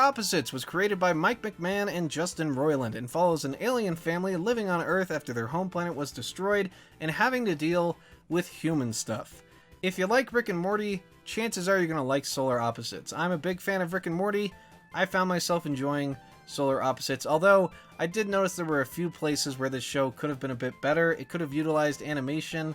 Opposites was created by Mike McMahon and Justin Roiland and follows an alien family living on Earth after their home planet was destroyed and having to deal with human stuff. If you like Rick and Morty, chances are you're going to like Solar Opposites. I'm a big fan of Rick and Morty. I found myself enjoying Solar Opposites, although I did notice there were a few places where this show could have been a bit better. It could have utilized animation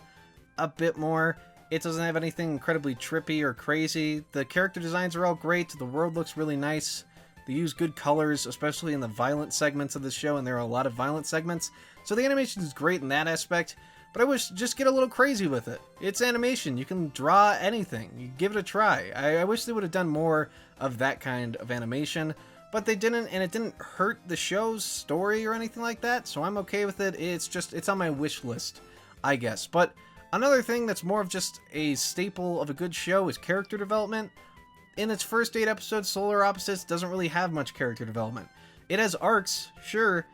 a bit more. It doesn't have anything incredibly trippy or crazy. The character designs are all great. The world looks really nice. They use good colors, especially in the violent segments of the show, and there are a lot of violent segments. So the animation is great in that aspect, but I wish just get a little crazy with it. It's animation. You can draw anything. You give it a try. I wish they would have done more of that kind of animation, but they didn't, and it didn't hurt the show's story or anything like that, so I'm okay with it. It's on my wish list, I guess. But another thing that's more of just a staple of a good show is character development. In its first 8 episodes, Solar Opposites doesn't really have much character development. It has arcs, sure,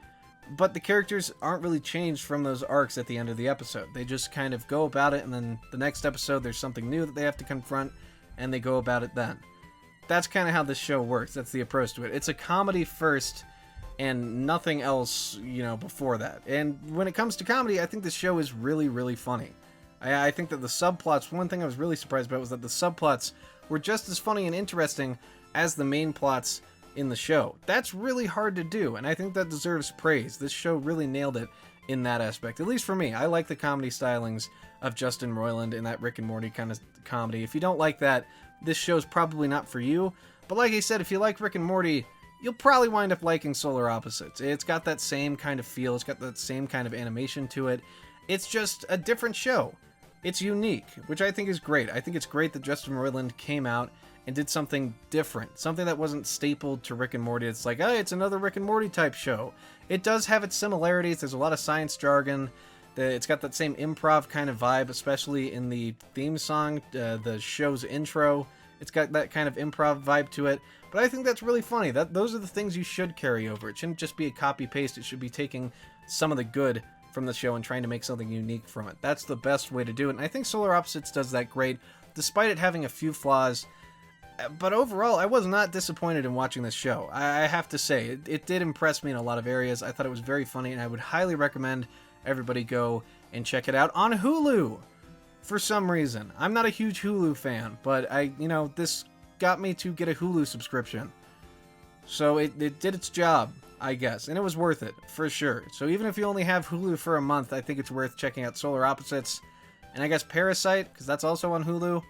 but the characters aren't really changed from those arcs at the end of the episode. They just kind of go about it, and then the next episode there's something new that they have to confront, and they go about it then. That's kind of how this show works. That's the approach to it. It's a comedy first, and nothing else, before that. And when it comes to comedy, I think this show is really, really funny. I think that the subplots, one thing I was really surprised about was that the subplots were just as funny and interesting as the main plots in the show. That's really hard to do, and I think that deserves praise. This show really nailed it in that aspect, at least for me. I like the comedy stylings of Justin Roiland in that Rick and Morty kind of comedy. If you don't like that, this show's probably not for you. But like I said, if you like Rick and Morty, you'll probably wind up liking Solar Opposites. It's got that same kind of feel. It's got that same kind of animation to it. It's just a different show. It's unique, which I think is great. I think it's great that Justin Roiland came out and did something different. Something that wasn't stapled to Rick and Morty. It's like, hey, it's another Rick and Morty type show. It does have its similarities. There's a lot of science jargon. It's got that same improv kind of vibe, especially in the theme song, the show's intro. It's got that kind of improv vibe to it. But I think that's really funny. Those are the things you should carry over. It shouldn't just be a copy-paste. It should be taking some of the good from the show and trying to make something unique from it. That's the best way to do it. And I think Solar Opposites does that great, despite it having a few flaws. But overall, I was not disappointed in watching this show. I have to say, it did impress me in a lot of areas. I thought it was very funny, and I would highly recommend everybody go and check it out on Hulu. For some reason. I'm not a huge Hulu fan, but this got me to get a Hulu subscription. So it did its job, I guess, and it was worth it, for sure. So even if you only have Hulu for a month, I think it's worth checking out Solar Opposites, and I guess Parasite, because that's also on Hulu.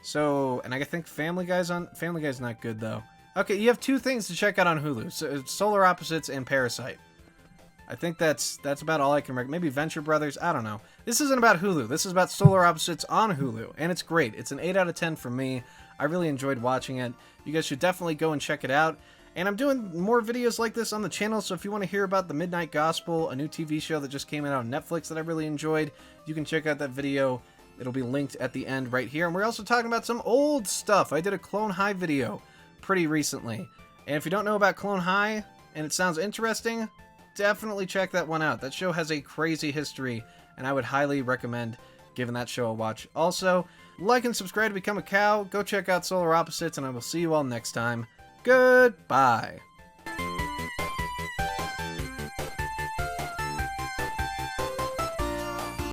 So, and I think Family Guy's not good, though. Okay, you have 2 things to check out on Hulu, so Solar Opposites and Parasite. I think that's about all I can recommend. Maybe Venture Brothers, I don't know. This isn't about Hulu, this is about Solar Opposites on Hulu, and it's great. It's an 8 out of 10 for me. I really enjoyed watching it. You guys should definitely go and check it out. And I'm doing more videos like this on the channel, so if you want to hear about The Midnight Gospel, a new TV show that just came out on Netflix that I really enjoyed, you can check out that video. It'll be linked at the end right here. And we're also talking about some old stuff. I did a Clone High video pretty recently. And if you don't know about Clone High, and it sounds interesting, definitely check that one out. That show has a crazy history, and I would highly recommend giving that show a watch. Also, like and subscribe to become a cow. Go check out Solar Opposites, and I will see you all next time. Goodbye.